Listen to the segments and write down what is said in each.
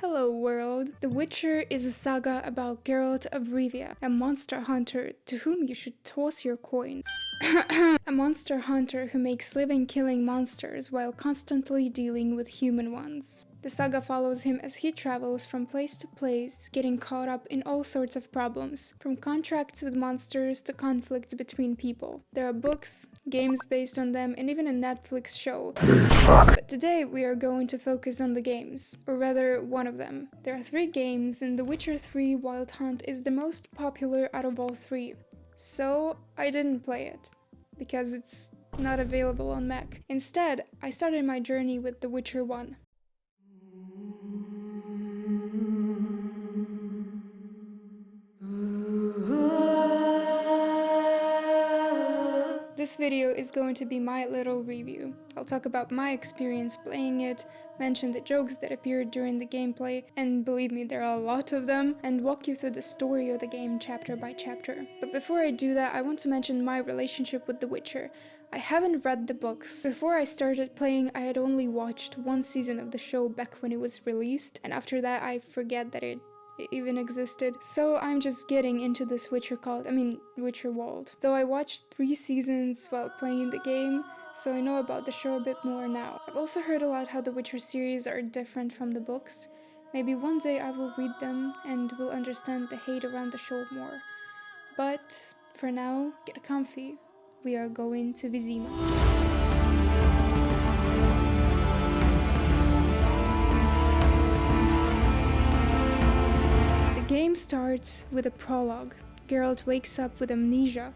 Hello world! The Witcher is a saga about Geralt of Rivia, a monster hunter to whom you should toss your coin. A monster hunter who makes living killing monsters while constantly dealing with human ones. The saga follows him as he travels from place to place, getting caught up in all sorts of problems, from contracts with monsters to conflicts between people. There are books, games based on them, and even a Netflix show. But today we are going to focus on the games, or rather one of them. There are 3 games, and The Witcher 3 Wild Hunt is the most popular out of all 3. So I didn't play it, because it's not available on Mac. Instead, I started my journey with The Witcher 1. This video is going to be my little review. I'll talk about my experience playing it, mention the jokes that appeared during the gameplay, and believe me, there are a lot of them, and walk you through the story of the game chapter by chapter. But before I do that, I want to mention my relationship with The Witcher. I haven't read the books. Before I started playing, I had only watched 1 season of the show back when it was released, and after that I forget that it even existed. So I'm just getting into this Witcher world. Though I watched 3 seasons while playing the game, so I know about the show a bit more now. I've also heard a lot how the Witcher series are different from the books. Maybe one day I will read them and will understand the hate around the show more. But for now, get comfy. We are going to Vizima. The game starts with a prologue. Geralt wakes up with amnesia,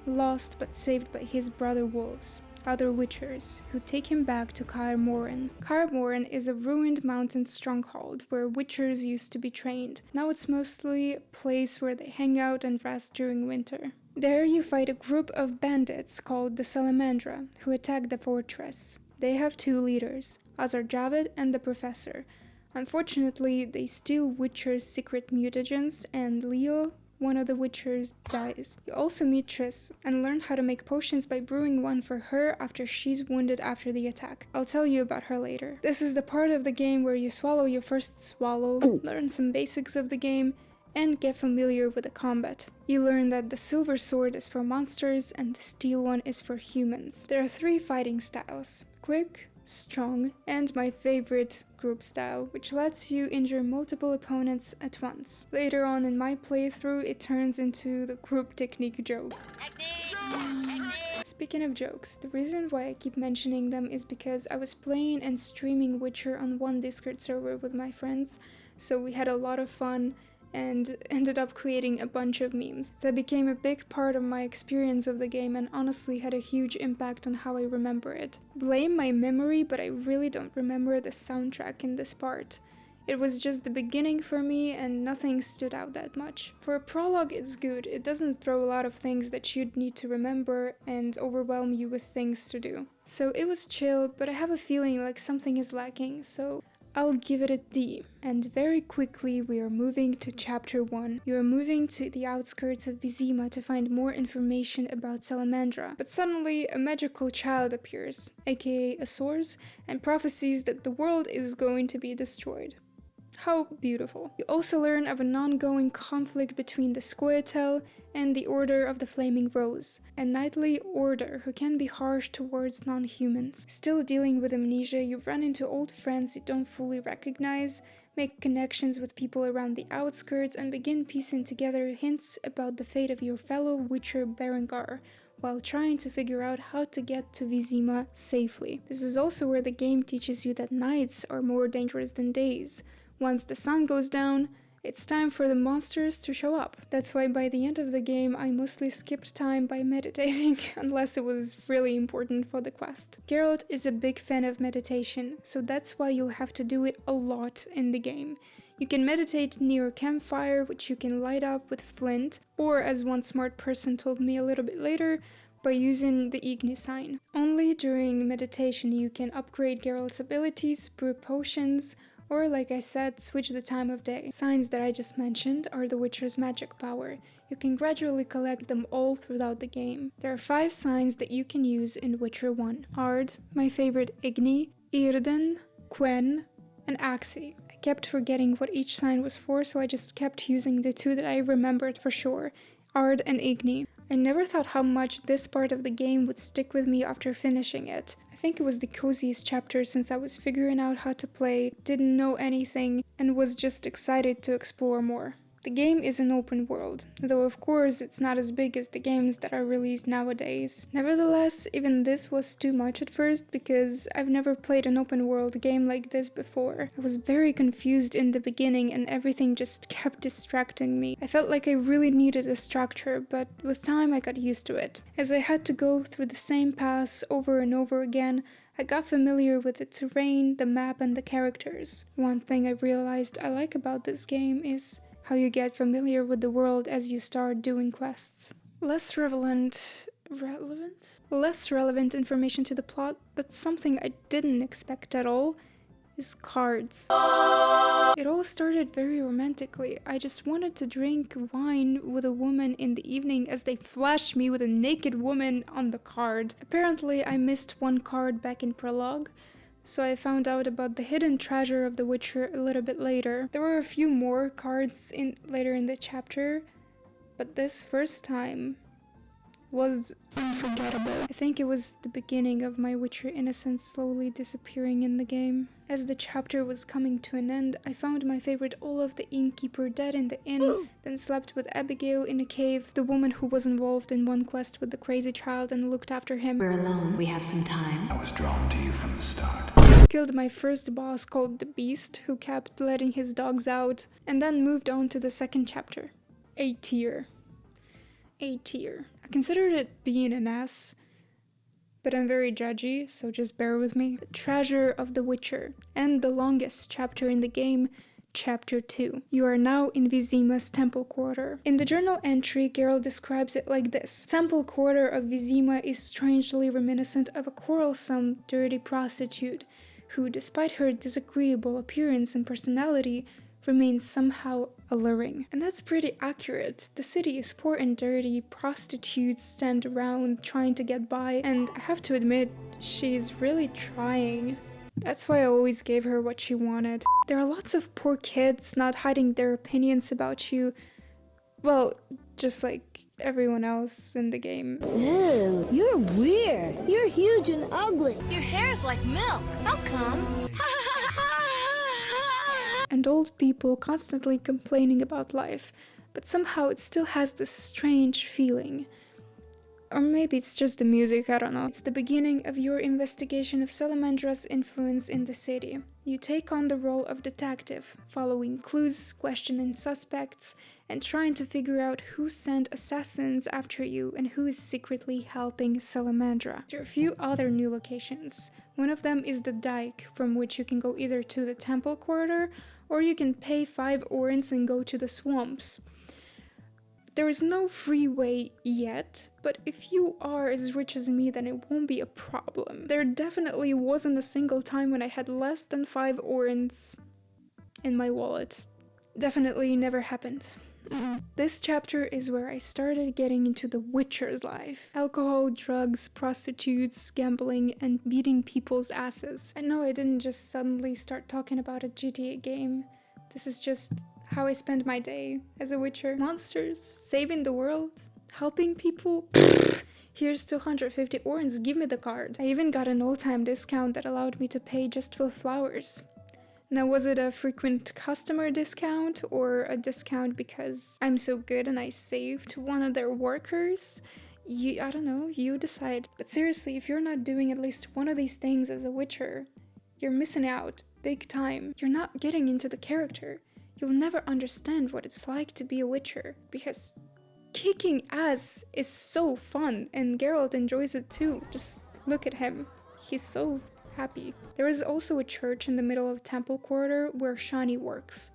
lost but saved by his brother wolves, other witchers, who take him back to Kaer Morhen. Kaer Morhen is a ruined mountain stronghold where witchers used to be trained. Now it's mostly a place where they hang out and rest during winter. There you fight a group of bandits called the Salamandra, who attack the fortress. They have 2 leaders, Azar-Javed and the Professor. Unfortunately, they steal Witcher's secret mutagens, and Leo, one of the Witchers, dies. You also meet Triss and learn how to make potions by brewing one for her after she's wounded after the attack. I'll tell you about her later. This is the part of the game where you swallow your first swallow, learn some basics of the game, and get familiar with the combat. You learn that the silver sword is for monsters and the steel one is for humans. There are 3 fighting styles: quick, strong, and my favorite, group style, which lets you injure multiple opponents at once. Later on in my playthrough, it turns into the group technique joke. Speaking of jokes, the reason why I keep mentioning them is because I was playing and streaming Witcher on one Discord server with my friends, so we had a lot of fun and ended up creating a bunch of memes. That became a big part of my experience of the game and honestly had a huge impact on how I remember it. Blame my memory, but I really don't remember the soundtrack in this part. It was just the beginning for me and nothing stood out that much. For a prologue, it's good. It doesn't throw a lot of things that you'd need to remember and overwhelm you with things to do. So it was chill, but I have a feeling like something is lacking, so I'll give it a D. And very quickly we are moving to chapter 1. You are moving to the outskirts of Vizima to find more information about Salamandra. But suddenly a magical child appears, aka a source, and prophesies that the world is going to be destroyed. How beautiful. You also learn of an ongoing conflict between the Scoia'tael and the Order of the Flaming Rose, a knightly order who can be harsh towards non-humans. Still dealing with amnesia, you run into old friends you don't fully recognize, make connections with people around the outskirts, and begin piecing together hints about the fate of your fellow Witcher Berengar, while trying to figure out how to get to Vizima safely. This is also where the game teaches you that nights are more dangerous than days. Once the sun goes down, it's time for the monsters to show up. That's why by the end of the game I mostly skipped time by meditating, unless it was really important for the quest. Geralt is a big fan of meditation, so that's why you'll have to do it a lot in the game. You can meditate near a campfire, which you can light up with flint, or as one smart person told me a little bit later, by using the Igni sign. Only during meditation you can upgrade Geralt's abilities, brew potions, or like I said, switch the time of day. Signs that I just mentioned are the Witcher's magic power. You can gradually collect them all throughout the game. There are 5 signs that you can use in Witcher 1. Ard, my favorite Igni, Irden, Quen, and Axii. I kept forgetting what each sign was for, so I just kept using the two that I remembered for sure, Ard and Igni. I never thought how much this part of the game would stick with me after finishing it. I think it was the coziest chapter since I was figuring out how to play, didn't know anything, and was just excited to explore more. The game is an open world, though of course it's not as big as the games that are released nowadays. Nevertheless, even this was too much at first because I've never played an open world game like this before. I was very confused in the beginning and everything just kept distracting me. I felt like I really needed a structure, but with time I got used to it. As I had to go through the same paths over and over again, I got familiar with the terrain, the map, and the characters. One thing I realized I like about this game is how you get familiar with the world as you start doing quests. Less relevant information to the plot, but something I didn't expect at all, is cards. It all started very romantically. I just wanted to drink wine with a woman in the evening as they flashed me with a naked woman on the card. Apparently I missed one card back in prologue, so I found out about the hidden treasure of The Witcher a little bit later. There were a few more cards later in the chapter, but this first time was unforgettable. I think it was the beginning of my Witcher innocence slowly disappearing in the game. As the chapter was coming to an end, I found my favorite Olaf the innkeeper dead in the inn, then slept with Abigail in a cave, the woman who was involved in one quest with the crazy child and looked after him. We're alone, we have some time. I was drawn to you from the start. Killed my first boss called the Beast, who kept letting his dogs out, and then moved on to the second chapter. A tier. I considered it being an S, but I'm very judgy, so just bear with me. The Treasure of the Witcher, and the longest chapter in the game, Chapter 2. You are now in Vizima's temple quarter. In the journal entry, Geralt describes it like this. Temple quarter of Vizima is strangely reminiscent of a quarrelsome, dirty prostitute, who, despite her disagreeable appearance and personality, remains somehow alluring. And that's pretty accurate. The city is poor and dirty, prostitutes stand around trying to get by, and I have to admit, she's really trying. That's why I always gave her what she wanted. There are lots of poor kids not hiding their opinions about you. Well, just like everyone else in the game. Ew, you're weird. You're huge and ugly. Your hair's like milk. How come? And old people constantly complaining about life, but somehow it still has this strange feeling. Or maybe it's just the music, I don't know. It's the beginning of your investigation of Salamandra's influence in the city. You take on the role of detective, following clues, questioning suspects, and trying to figure out who sent assassins after you and who is secretly helping Salamandra. There are a few other new locations. One of them is the dike, from which you can go either to the temple quarter, or you can pay 5 orens and go to the swamps. There is no freeway yet, but if you are as rich as me, then it won't be a problem. There definitely wasn't a single time when I had less than 5 orens in my wallet. Definitely never happened. This chapter is where I started getting into the Witcher's life. Alcohol, drugs, prostitutes, gambling, and beating people's asses. I know I didn't just suddenly start talking about a GTA game. This is just how I spend my day as a Witcher. Monsters, saving the world, helping people. Here's 250 orens, give me the card. I even got an all-time discount that allowed me to pay just with flowers. Now, was it a frequent customer discount or a discount because I'm so good and I saved one of their workers? I don't know, you decide. But seriously, if you're not doing at least one of these things as a Witcher, you're missing out, big time. You're not getting into the character. You'll never understand what it's like to be a Witcher, because kicking ass is so fun, and Geralt enjoys it too. Just look at him. He's so happy. There is also a church in the middle of Temple Quarter where Shani works.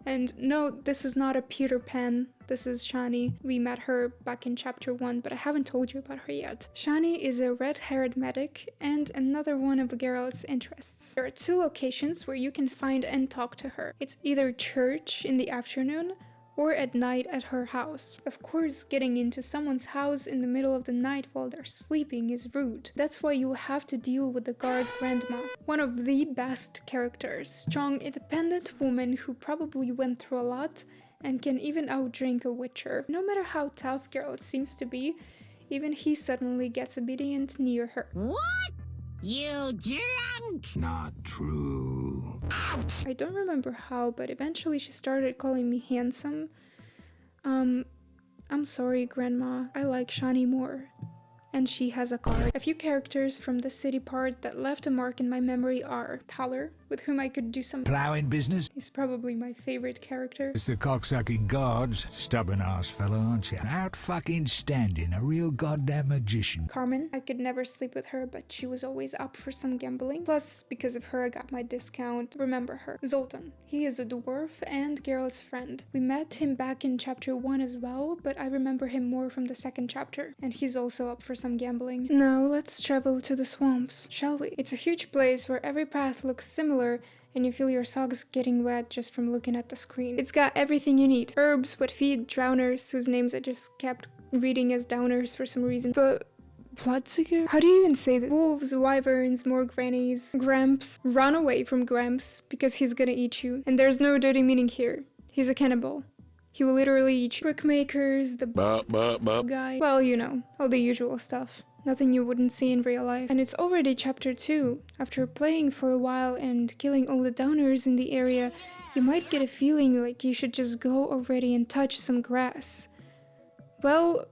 And no, this is not a Peter Pan. This is Shani. We met her back in chapter 1, but I haven't told you about her yet. Shani is a red-haired medic and another one of Geralt's interests. There are 2 locations where you can find and talk to her. It's either church in the afternoon or at night at her house. Of course, getting into someone's house in the middle of the night while they're sleeping is rude. That's why you'll have to deal with the guard grandma. One of the best characters, strong, independent woman who probably went through a lot and can even outdrink a witcher. No matter how tough Geralt seems to be, even he suddenly gets obedient near her. What? You drunk? Not true. I don't remember how, but eventually she started calling me handsome. I'm sorry, Grandma. I like Shani more. And she has a card. A few characters from the city part that left a mark in my memory are Thaler, with whom I could do some Plowing business? He's probably my favorite character. It's the cocksucking guards. Stubborn ass fella, aren't you? Out fucking standing, a real goddamn magician. Carmen, I could never sleep with her, but she was always up for some gambling. Plus, because of her, I got my discount. Remember her. Zoltan. He is a dwarf and Geralt's friend. We met him back in chapter 1 as well, but I remember him more from the second chapter. And he's also up for some gambling. Now, let's travel to the swamps, shall we? It's a huge place where every path looks similar, and you feel your socks getting wet just from looking at the screen. It's got everything you need. Herbs, what feed, drowners, whose names I just kept reading as downers for some reason. But Bloodseeker? How do you even say that? Wolves, wyverns, more grannies, Gramps. Run away from Gramps, because he's gonna eat you. And there's no dirty meaning here. He's a cannibal. He will literally eat you. Brickmakers, the guy. Well, you know, all the usual stuff. Nothing you wouldn't see in real life. And it's already chapter 2. After playing for a while and killing all the downers in the area, you might get a feeling like you should just go already and touch some grass. Well,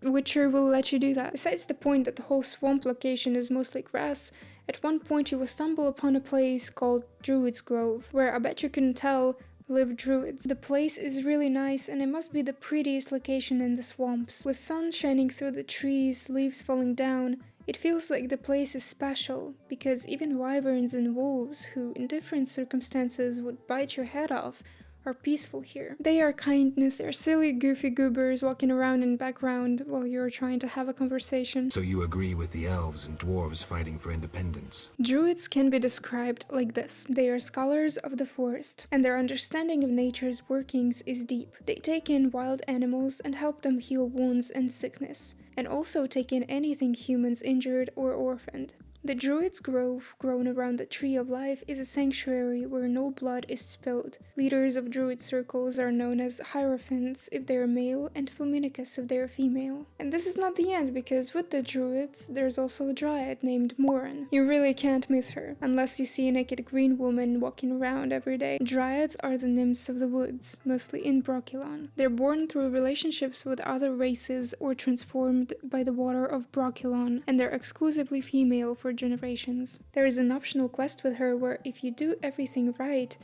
Witcher will let you do that. Besides the point that the whole swamp location is mostly grass, at one point you will stumble upon a place called Druid's Grove, where I bet you can tell live druids. The place is really nice and it must be the prettiest location in the swamps. With sun shining through the trees, leaves falling down, it feels like the place is special, because even wyverns and wolves, who in different circumstances would bite your head off, are peaceful here. They are kindness, they're silly goofy goobers walking around in the background while you're trying to have a conversation. So you agree with the elves and dwarves fighting for independence? Druids can be described like this. They are scholars of the forest, and their understanding of nature's workings is deep. They take in wild animals and help them heal wounds and sickness, and also take in anything humans injured or orphaned. The Druid's Grove, grown around the Tree of Life, is a sanctuary where no blood is spilled. Leaders of Druid circles are known as Hierophants if they're male and Fluminicus if they're female. And this is not the end, because with the Druids, there's also a Dryad named Moran. You really can't miss her, unless you see a naked green woman walking around every day. Dryads are the nymphs of the woods, mostly in Brokilon. They're born through relationships with other races or transformed by the water of Brokilon, and they're exclusively female for generations. There is an optional quest with her where if you do everything right,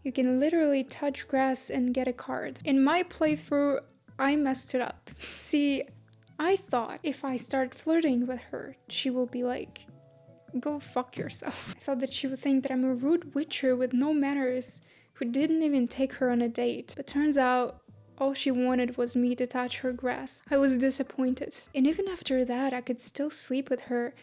you can literally touch grass and get a card. In my playthrough, I messed it up. See, I thought if I start flirting with her, she will be like, go fuck yourself. I thought that she would think that I'm a rude witcher with no manners who didn't even take her on a date. But turns out, all she wanted was me to touch her grass. I was disappointed. And even after that, I could still sleep with her.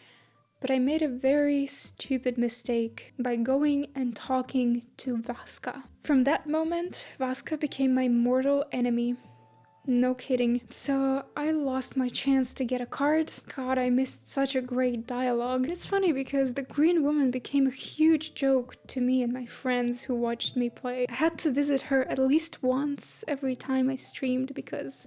But I made a very stupid mistake by going and talking to Vaska. From that moment, Vaska became my mortal enemy. No kidding. So I lost my chance to get a card. God, I missed such a great dialogue. It's funny because the green woman became a huge joke to me and my friends who watched me play. I had to visit her at least once every time I streamed because,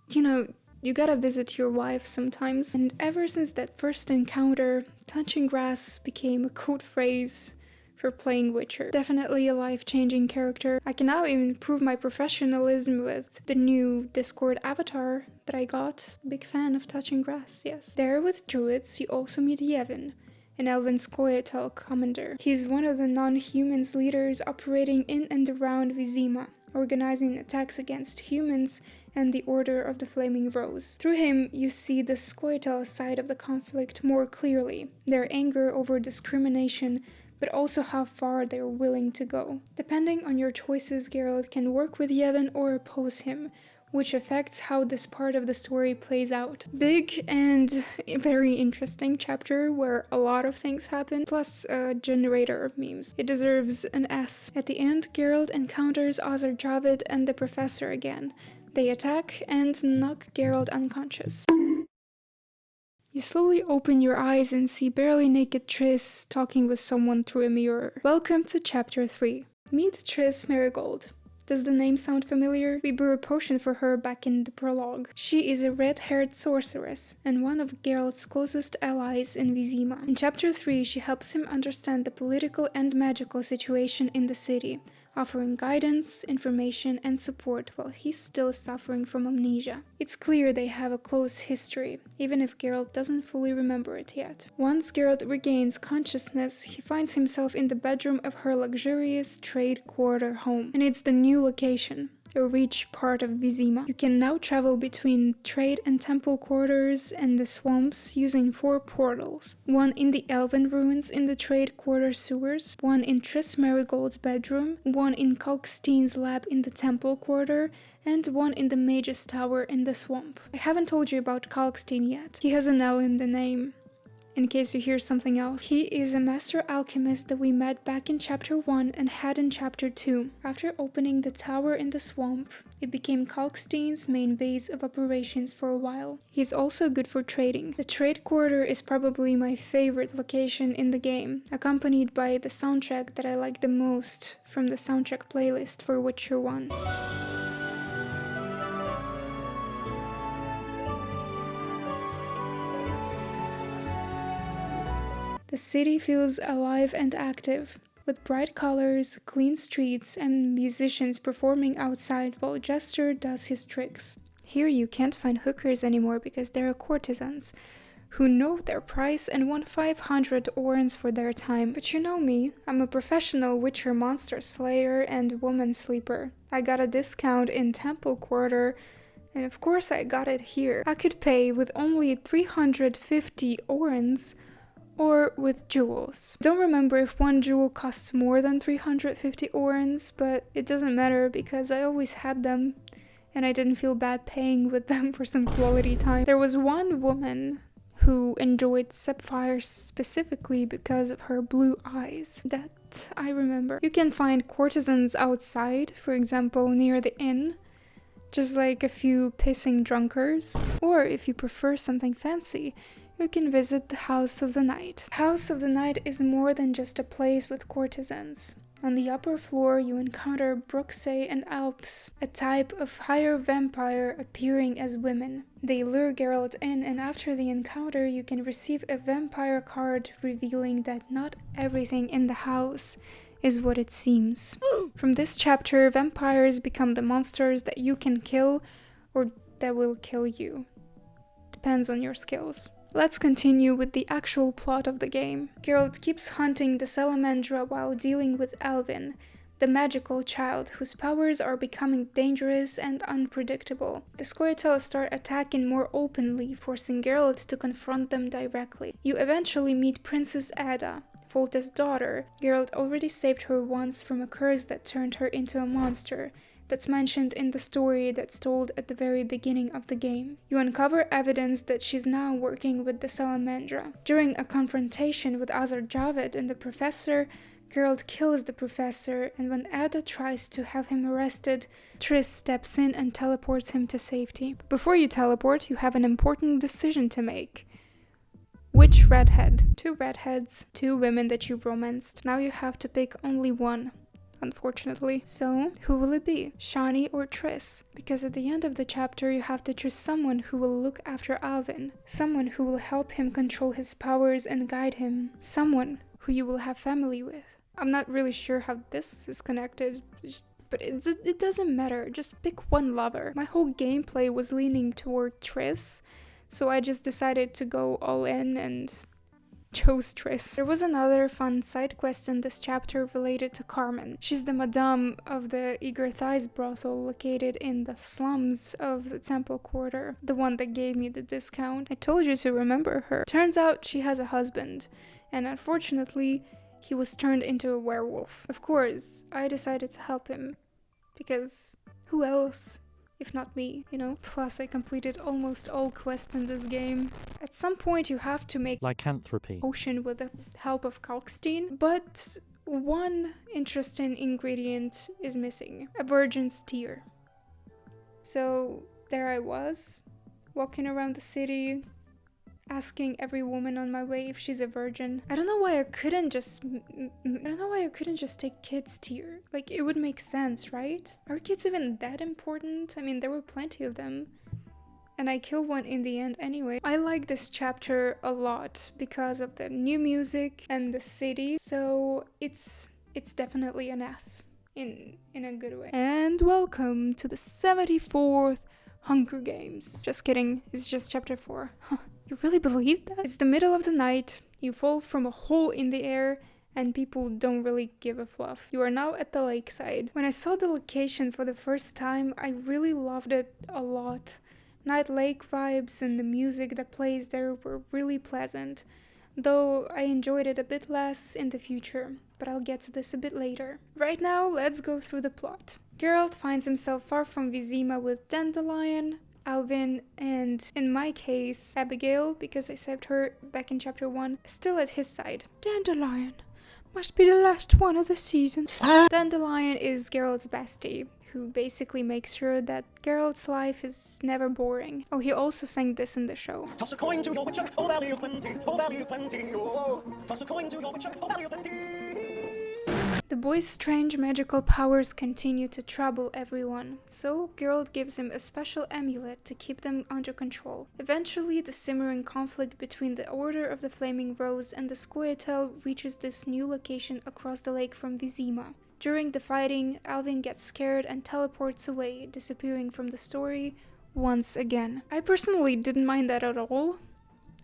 you know, you gotta visit your wife sometimes. And ever since that first encounter, touching grass became a code phrase for playing Witcher. Definitely a life-changing character. I can now even prove my professionalism with the new Discord avatar that I got. Big fan of touching grass, yes. There with druids, you also meet Yevon, an elven Scoia'tael commander. He's one of the non-humans leaders operating in and around Vizima, organizing attacks against humans and the Order of the Flaming Rose. Through him, you see the Scoia'tael side of the conflict more clearly, their anger over discrimination, but also how far they're willing to go. Depending on your choices, Geralt can work with Yevon or oppose him, which affects how this part of the story plays out. Big and very interesting chapter where a lot of things happen, plus a generator of memes. It deserves an S. At the end, Geralt encounters Azar Javed and the Professor again. They attack and knock Geralt unconscious. You slowly open your eyes and see barely naked Triss talking with someone through a mirror. Welcome to Chapter 3. Meet Triss Marigold. Does the name sound familiar? We brew a potion for her back in the prologue. She is a red-haired sorceress and one of Geralt's closest allies in Vizima. In Chapter 3, she helps him understand the political and magical situation in the city, offering guidance, information, and support while he's still suffering from amnesia. It's clear they have a close history, even if Geralt doesn't fully remember it yet. Once Geralt regains consciousness, he finds himself in the bedroom of her luxurious trade quarter home, and it's the new location, a rich part of Vizima. You can now travel between trade and temple quarters and the swamps using 4 portals. One in the elven ruins in the trade quarter sewers, one in Triss Marigold's bedroom, one in Kalkstein's lab in the temple quarter, and one in the mage's tower in the swamp. I haven't told you about Kalkstein yet. He has an L in the name, in case you hear something else. He is a master alchemist that we met back in Chapter 1 and had in Chapter 2. After opening the tower in the swamp, it became Kalkstein's main base of operations for a while. He's also good for trading. The trade quarter is probably my favorite location in the game, accompanied by the soundtrack that I like the most from the soundtrack playlist for Witcher 1. The city feels alive and active, with bright colors, clean streets, and musicians performing outside while Jester does his tricks. Here you can't find hookers anymore because there are courtesans, who know their price and want 500 orens for their time. But you know me, I'm a professional Witcher monster slayer and woman sleeper. I got a discount in Temple Quarter, and of course I got it here. I could pay with only 350 orens, or with jewels. Don't remember if one jewel costs more than 350 orens, but it doesn't matter because I always had them and I didn't feel bad paying with them for some quality time. There was one woman who enjoyed sapphires specifically because of her blue eyes. That I remember. You can find courtesans outside, for example near the inn, just like a few pissing drunkards. Or if you prefer something fancy, you can visit the House of the Night. House of the Night is more than just a place with courtesans. On the upper floor you encounter Bruxay and Alps, a type of higher vampire appearing as women. They lure Geralt in, and after the encounter you can receive a vampire card revealing that not everything in the house is what it seems. From this chapter, vampires become the monsters that you can kill or that will kill you. Depends on your skills. Let's continue with the actual plot of the game. Geralt keeps hunting the Salamandra while dealing with Alvin, the magical child whose powers are becoming dangerous and unpredictable. The Scoia'tael start attacking more openly, forcing Geralt to confront them directly. You eventually meet Princess Ada, Foltest's daughter. Geralt already saved her once from a curse that turned her into a monster. That's mentioned in the story that's told at the very beginning of the game. You uncover evidence that she's now working with the Salamandra. During a confrontation with Azar Javed and the Professor, Geralt kills the Professor, and when Ada tries to have him arrested, Triss steps in and teleports him to safety. Before you teleport, you have an important decision to make. Which redhead? 2 redheads, 2 women that you've romanced. Now you have to pick only one, unfortunately. So, who will it be? Shani or Triss? Because at the end of the chapter you have to choose someone who will look after Alvin, someone who will help him control his powers and guide him, someone who you will have family with. I'm not really sure how this is connected, but it doesn't matter, just pick one lover. My whole gameplay was leaning toward Triss, so I just decided to go all in and chose Triss. There was another fun side quest in this chapter related to Carmen. She's the madame of the Eager Thighs brothel located in the slums of the Temple Quarter, the one that gave me the discount. I told you to remember her. Turns out she has a husband, and unfortunately he was turned into a werewolf. Of course, I decided to help him, because who else if not me, you know? Plus, I completed almost all quests in this game. At some point, you have to make lycanthropy potion with the help of Kalkstein, but one interesting ingredient is missing: a virgin's tear. So there I was, walking around the city, asking every woman on my way if she's a virgin. I don't know why I couldn't just take kids' tear. Like, it would make sense, right? Are kids even that important? I mean, there were plenty of them. And I killed one in the end anyway. I like this chapter a lot because of the new music and the city. So it's definitely an S in a good way. And welcome to the 74th Hunger Games. Just kidding, it's just chapter 4. You really believe that? It's the middle of the night, you fall from a hole in the air, and people don't really give a fluff. You are now at the lakeside. When I saw the location for the first time, I really loved it a lot. Night lake vibes and the music that plays there were really pleasant, though I enjoyed it a bit less in the future, but I'll get to this a bit later. Right now, let's go through the plot. Geralt finds himself far from Vizima with Dandelion, Alvin, and in my case, Abigail, because I saved her back in chapter 1, still at his side. Dandelion must be the last one of the season. Dandelion is Geralt's bestie, who basically makes sure that Geralt's life is never boring. Oh, he also sang this in the show. Toss a coin to your witcher, oh valley of plenty, oh valley of plenty, oh. Toss a coin to your witcher, oh valley of plenty. The boy's strange magical powers continue to trouble everyone, so Geralt gives him a special amulet to keep them under control. Eventually, the simmering conflict between the Order of the Flaming Rose and the Scoia'tael reaches this new location across the lake from Vizima. During the fighting, Alvin gets scared and teleports away, disappearing from the story once again. I personally didn't mind that at all.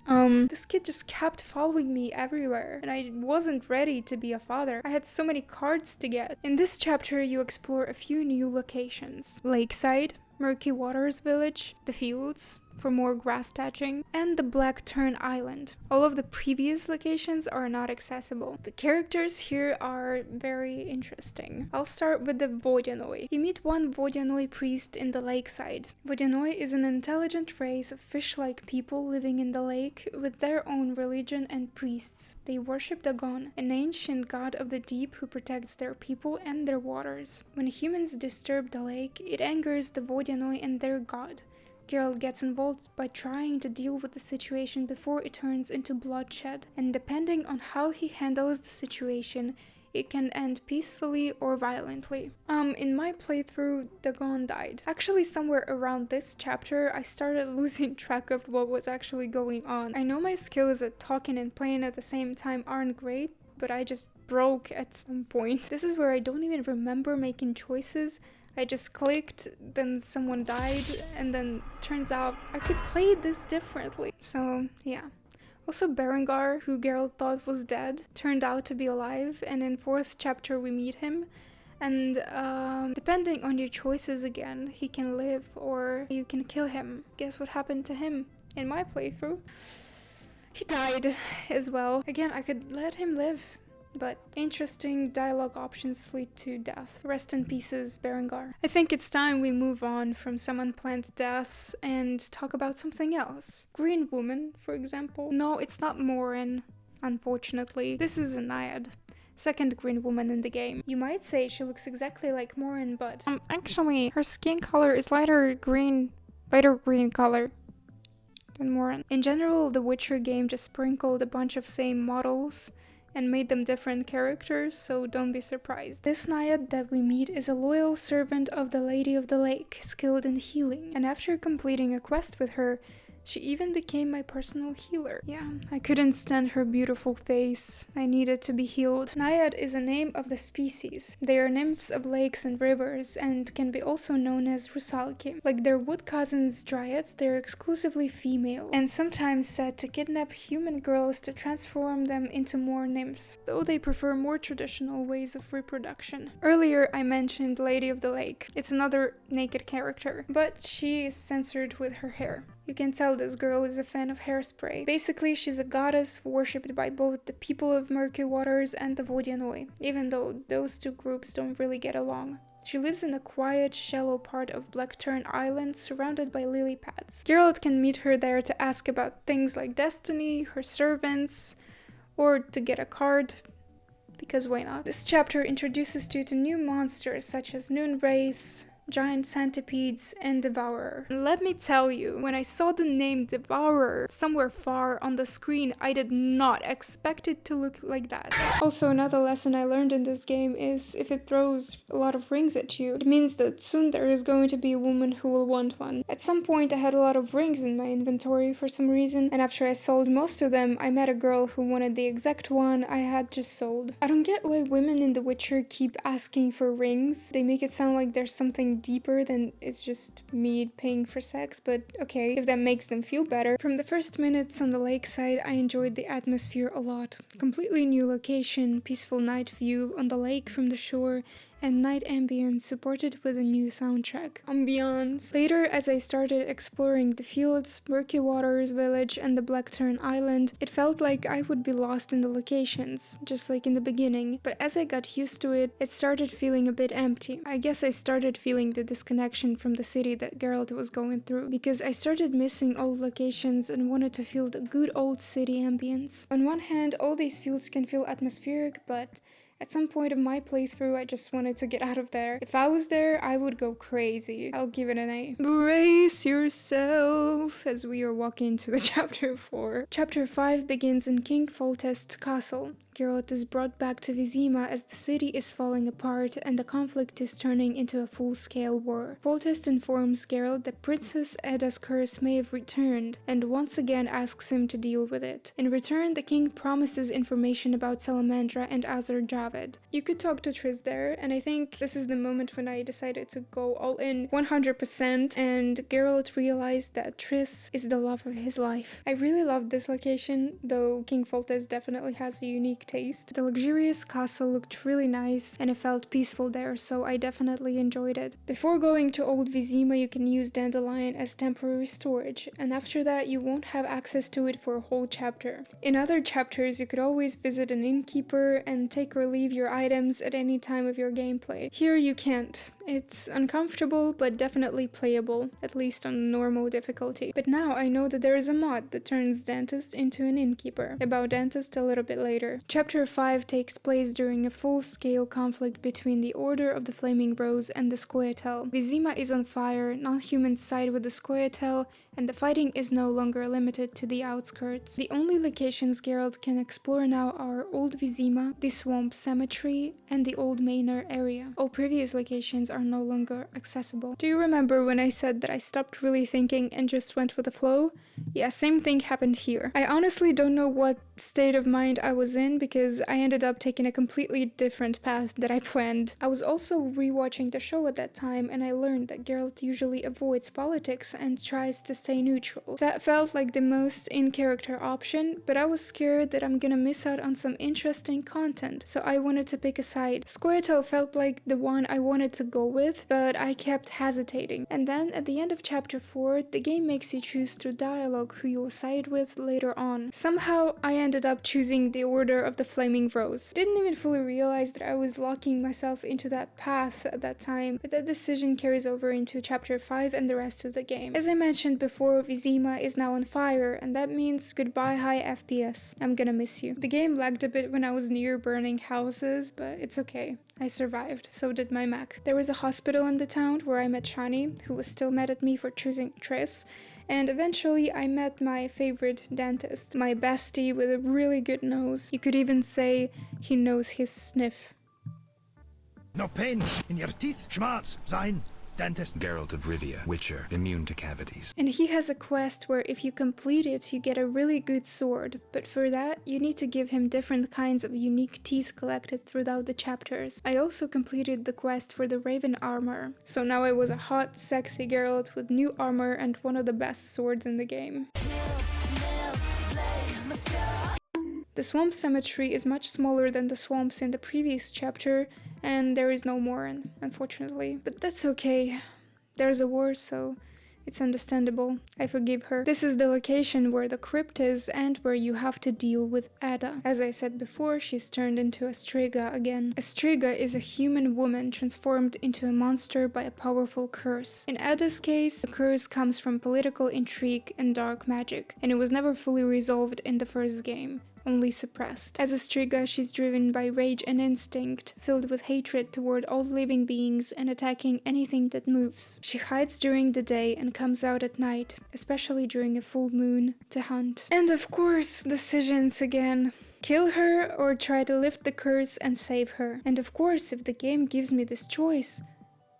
This kid just kept following me everywhere, and I wasn't ready to be a father. I had so many cards to get. In this chapter, you explore a few new locations: Lakeside, Murky Waters Village, the fields for more grass thatching, and the Black Tern Island. All of the previous locations are not accessible. The characters here are very interesting. I'll start with the Vodyanoi. You meet one Vodyanoi priest in the lakeside. Vodyanoi is an intelligent race of fish-like people living in the lake with their own religion and priests. They worship Dagon, an ancient god of the deep who protects their people and their waters. When humans disturb the lake, it angers the Vodyanoi and their god. Geralt gets involved by trying to deal with the situation before it turns into bloodshed, and depending on how he handles the situation, it can end peacefully or violently. In my playthrough, Dagon died. Actually, somewhere around this chapter, I started losing track of what was actually going on. I know my skills at talking and playing at the same time aren't great, but I just broke at some point. This is where I don't even remember making choices. I just clicked, then someone died, and then turns out I could play this differently. So, yeah. Also, Berengar, who Geralt thought was dead, turned out to be alive, and in 4th chapter we meet him. And depending on your choices again, he can live or you can kill him. Guess what happened to him in my playthrough? He died as well. Again, I could let him live, but interesting dialogue options lead to death. Rest in pieces, Berengar. I think it's time we move on from some unplanned deaths and talk about something else. Green Woman, for example. No, it's not Morin, unfortunately. This is a Naiad. Second green woman in the game. You might say she looks exactly like Morin, but actually, her skin color is lighter green color than Morin. In general, the Witcher game just sprinkled a bunch of same models and made them different characters, so don't be surprised. This Naiad that we meet is a loyal servant of the Lady of the Lake, skilled in healing, and after completing a quest with her, she even became my personal healer. Yeah, I couldn't stand her beautiful face. I needed to be healed. Naiad is a name of the species. They are nymphs of lakes and rivers and can be also known as rusalki. Like their wood cousins dryads, they are exclusively female and sometimes said to kidnap human girls to transform them into more nymphs, though they prefer more traditional ways of reproduction. Earlier I mentioned Lady of the Lake. It's another naked character, but she is censored with her hair. You can tell tell this girl is a fan of Hairspray. Basically, she's a goddess worshipped by both the people of Murky Waters and the Vodianoi, even though those two groups don't really get along. She lives in a quiet, shallow part of Blackturn Island, surrounded by lily pads. Geralt can meet her there to ask about things like destiny, her servants, or to get a card, because why not? This chapter introduces you to new monsters such as Noon Wraiths, giant centipedes, and Devourer. And let me tell you, when I saw the name Devourer somewhere far on the screen, I did not expect it to look like that. Also, another lesson I learned in this game is if it throws a lot of rings at you, it means that soon there is going to be a woman who will want one. At some point I had a lot of rings in my inventory for some reason, and after I sold most of them, I met a girl who wanted the exact one I had just sold. I don't get why women in The Witcher keep asking for rings. They make it sound like there's something deeper than it's just me paying for sex, but okay, if that makes them feel better. From the first minutes on the lakeside, I enjoyed the atmosphere a lot. Completely new location, peaceful night view on the lake from the shore, and night ambience supported with a new soundtrack. Ambiance. Later, as I started exploring the fields, Murky Waters village, and the Blackturn Island, it felt like I would be lost in the locations, just like in the beginning, but as I got used to it, it started feeling a bit empty. I guess I started feeling the disconnection from the city that Geralt was going through, because I started missing old locations and wanted to feel the good old city ambience. On one hand, all these fields can feel atmospheric, but at some point of my playthrough, I just wanted to get out of there. If I was there, I would go crazy. I'll give it an A. Brace yourself as we are walking to the chapter 4. Chapter 5 begins in King Foltest's castle. Geralt is brought back to Vizima as the city is falling apart and the conflict is turning into a full-scale war. Foltest informs Geralt that Princess Edda's curse may have returned, and once again asks him to deal with it. In return, the king promises information about Salamandra and Azor Javed. You could talk to Triss there, and I think this is the moment when I decided to go all in 100%, and Geralt realized that Triss is the love of his life. I really loved this location, though King Foltest definitely has a unique taste. The luxurious castle looked really nice and it felt peaceful there, so I definitely enjoyed it. Before going to Old Vizima, you can use Dandelion as temporary storage, and after that you won't have access to it for a whole chapter. In other chapters, you could always visit an innkeeper and take or leave your items at any time of your gameplay. Here you can't. It's uncomfortable, but definitely playable, at least on normal difficulty. But now I know that there is a mod that turns Dentist into an innkeeper. About Dentist a little bit later. Chapter 5 takes place during a full-scale conflict between the Order of the Flaming Rose and the Scoia'tael. Vizima is on fire, non-humans side with the Scoia'tael, and the fighting is no longer limited to the outskirts. The only locations Geralt can explore now are Old Vizima, the Swamp Cemetery, and the Old Manor area. All previous locations are no longer accessible. Do you remember when I said that I stopped really thinking and just went with the flow? Yeah, same thing happened here. I honestly don't know what state of mind I was in because I ended up taking a completely different path that I planned. I was also rewatching the show at that time and I learned that Geralt usually avoids politics and tries to stay neutral. That felt like the most in-character option, but I was scared that I'm gonna miss out on some interesting content, so I wanted to pick a side. Scoia'tael felt like the one I wanted to go with, but I kept hesitating. And then at the end of chapter 4, the game makes you choose through dialogue who you'll side with later on. Somehow I ended up choosing the Order of the Flaming Rose. Didn't even fully realize that I was locking myself into that path at that time, but that decision carries over into chapter 5 and the rest of the game. As I mentioned before, Vizima is now on fire, and that means goodbye high FPS. I'm gonna miss you. The game lagged a bit when I was near burning houses, but it's okay. I survived. So did my Mac. There was a hospital in the town where I met Shani, who was still mad at me for choosing Triss, and eventually I met my favorite dentist, my bestie with a really good nose. You could even say he knows his sniff. No pain in your teeth, schmerz, sein, dentist. Geralt of Rivia, Witcher, immune to cavities. And he has a quest where if you complete it, you get a really good sword, but for that, you need to give him different kinds of unique teeth collected throughout the chapters. I also completed the quest for the Raven armor, so now I was a hot, sexy Geralt with new armor and one of the best swords in the game. The Swamp Cemetery is much smaller than the swamps in the previous chapter, and there is no Morin, unfortunately. But that's okay. There's a war, so It's understandable. I forgive her. This is the location where the crypt is and where you have to deal with Ada. As I said before, she's turned into a Striga again. A Striga is a human woman transformed into a monster by a powerful curse. In Ada's case, the curse comes from political intrigue and dark magic, and it was never fully resolved in the first game, only suppressed. As a Striga, she's driven by rage and instinct, filled with hatred toward all living beings and attacking anything that moves. She hides during the day and comes out at night, especially during a full moon, to hunt. And of course, decisions again. Kill her or try to lift the curse and save her. And of course, if the game gives me this choice,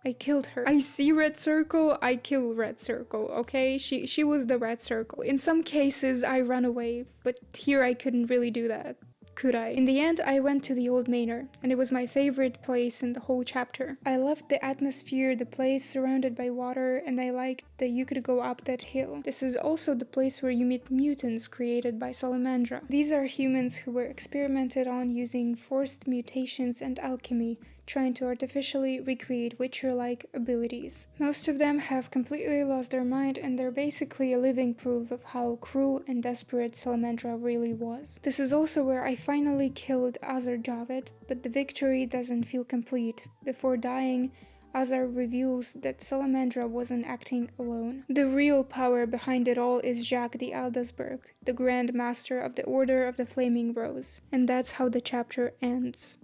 I killed her. I see red circle, I kill red circle, okay? She was the red circle. In some cases, I run away, but here I couldn't really do that, could I? In the end, I went to the old manor, and it was my favorite place in the whole chapter. I loved the atmosphere, the place surrounded by water, and I liked that you could go up that hill. This is also the place where you meet mutants created by Salamandra. These are humans who were experimented on using forced mutations and alchemy, trying to artificially recreate Witcher-like abilities. Most of them have completely lost their mind, and they're basically a living proof of how cruel and desperate Salamandra really was. This is also where I finally killed Azar Javed, but the victory doesn't feel complete. Before dying, Azar reveals that Salamandra wasn't acting alone. The real power behind it all is Jacques de Aldasburg, the Grand Master of the Order of the Flaming Rose. And that's how the chapter ends.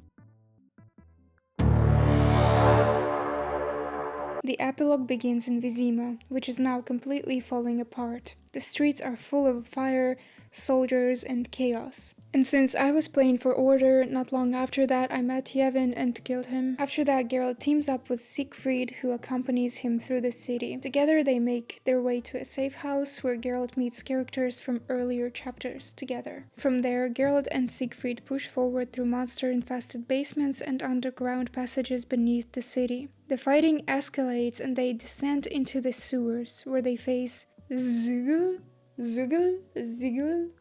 The epilogue begins in Vizima, which is now completely falling apart. The streets are full of fire, soldiers, and chaos. And since I was playing for Order, not long after that I met Yevon and killed him. After that, Geralt teams up with Siegfried, who accompanies him through the city. Together they make their way to a safe house where Geralt meets characters from earlier chapters together. From there, Geralt and Siegfried push forward through monster-infested basements and underground passages beneath the city. The fighting escalates and they descend into the sewers, where they face Zugel?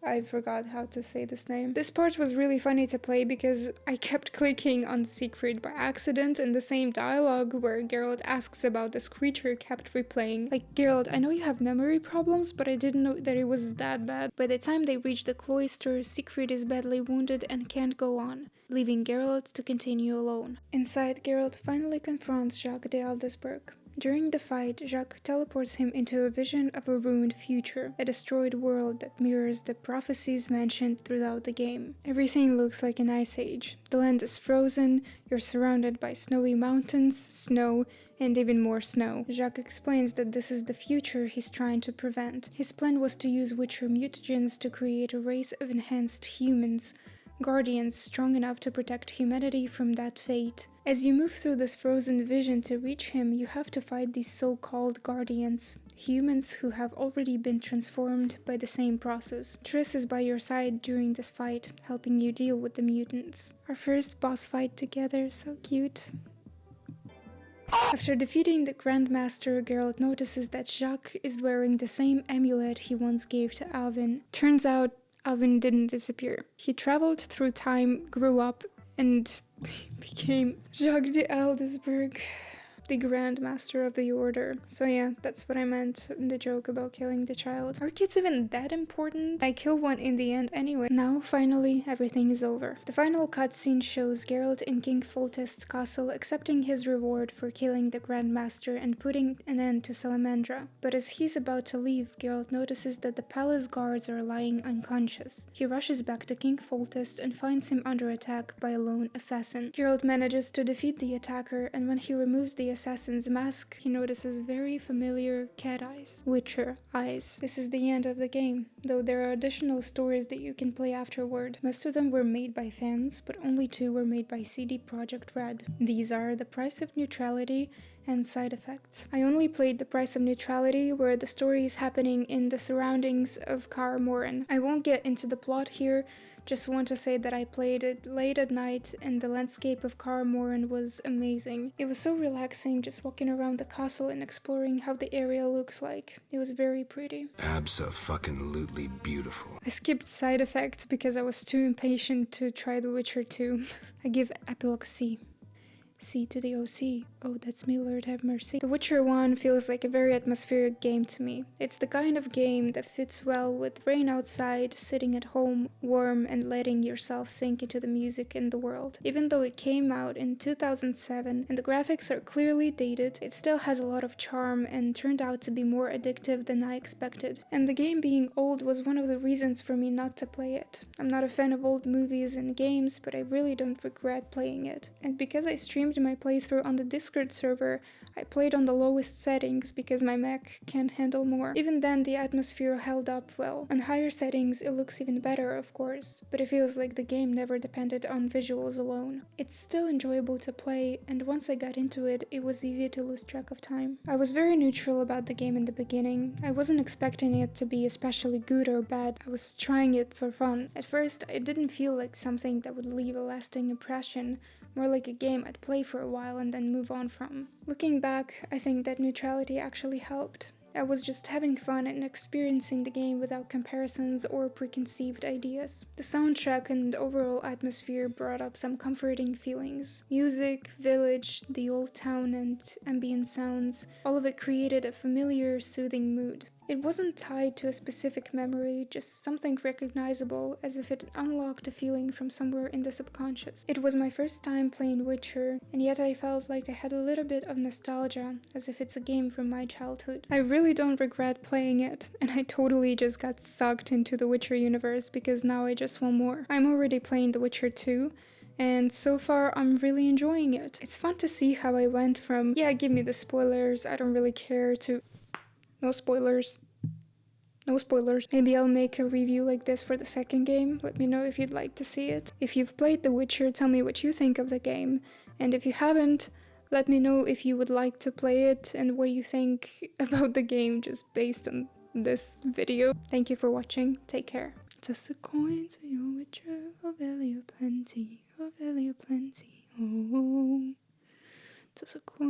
I forgot how to say this name. This part was really funny to play because I kept clicking on Siegfried by accident, and the same dialogue where Geralt asks about this creature kept replaying. Like, Geralt, I know you have memory problems, but I didn't know that it was that bad. By the time they reach the cloister, Siegfried is badly wounded and can't go on, leaving Geralt to continue alone. Inside, Geralt finally confronts Jacques de Aldasburg. During the fight, Jacques teleports him into a vision of a ruined future, a destroyed world that mirrors the prophecies mentioned throughout the game. Everything looks like an ice age. The land is frozen, you're surrounded by snowy mountains, snow, and even more snow. Jacques explains that this is the future he's trying to prevent. His plan was to use Witcher mutagens to create a race of enhanced humans, guardians strong enough to protect humanity from that fate. As you move through this frozen vision to reach him, you have to fight these so-called guardians, humans who have already been transformed by the same process. Triss is by your side during this fight, helping you deal with the mutants. Our first boss fight together, so cute. After defeating the Grandmaster, Geralt notices that Jacques is wearing the same amulet he once gave to Alvin. Turns out, Alvin didn't disappear. He traveled through time, grew up, and became Jacques de Aldasburg, the Grand Master of the Order. So yeah, that's what I meant in the joke about killing the child. Are kids even that important? I kill one in the end anyway. Now, finally, everything is over. The final cutscene shows Geralt in King Foltest's castle accepting his reward for killing the Grand Master and putting an end to Salamandra. But as he's about to leave, Geralt notices that the palace guards are lying unconscious. He rushes back to King Foltest and finds him under attack by a lone assassin. Geralt manages to defeat the attacker, and when he removes the assassin's mask, he notices very familiar cat eyes. Witcher eyes. This is the end of the game, though there are additional stories that you can play afterward. Most of them were made by fans, but only 2 were made by CD Projekt Red. These are The Price of Neutrality and Side Effects. I only played The Price of Neutrality, where the story is happening in the surroundings of Kaer Morhen. I won't get into the plot here, just want to say that I played it late at night and the landscape of Kaer Morhen was amazing. It was so relaxing just walking around the castle and exploring how the area looks like. It was very pretty. Abso-fucking-lutely beautiful. I skipped Side Effects because I was too impatient to try The Witcher 2. I give Epilogue C. C to the OC. Oh, that's me, Lord have mercy. The Witcher 1 feels like a very atmospheric game to me. It's the kind of game that fits well with rain outside, sitting at home, warm, and letting yourself sink into the music and the world. Even though it came out in 2007 and the graphics are clearly dated, it still has a lot of charm and turned out to be more addictive than I expected. And the game being old was one of the reasons for me not to play it. I'm not a fan of old movies and games, but I really don't regret playing it. And because I streamed my playthrough on the Discord server, I played on the lowest settings because my Mac can't handle more. Even then, the atmosphere held up well. On higher settings, it looks even better, of course, but it feels like the game never depended on visuals alone. It's still enjoyable to play, and once I got into it, it was easy to lose track of time. I was very neutral about the game in the beginning. I wasn't expecting it to be especially good or bad. I was trying it for fun. At first, it didn't feel like something that would leave a lasting impression, more like a game I'd play for a while and then move on from. Looking back, I think that neutrality actually helped. I was just having fun and experiencing the game without comparisons or preconceived ideas. The soundtrack and overall atmosphere brought up some comforting feelings. Music, village, the old town, and ambient sounds, all of it created a familiar, soothing mood. It wasn't tied to a specific memory, just something recognizable, as if it unlocked a feeling from somewhere in the subconscious. It was my first time playing Witcher, and yet I felt like I had a little bit of nostalgia, as if it's a game from my childhood. I really don't regret playing it, and I totally just got sucked into the Witcher universe because now I just want more. I'm already playing The Witcher 2, and so far I'm really enjoying it. It's fun to see how I went from, yeah, give me the spoilers, I don't really care, to no spoilers. No spoilers. Maybe I'll make a review like this for the second game. Let me know if you'd like to see it. If you've played The Witcher, tell me what you think of the game. And if you haven't, let me know if you would like to play it and what you think about the game just based on this video. Thank you for watching. Take care. Toss a coin to your Witcher, oh value plenty, oh value plenty, oh. Toss a coin.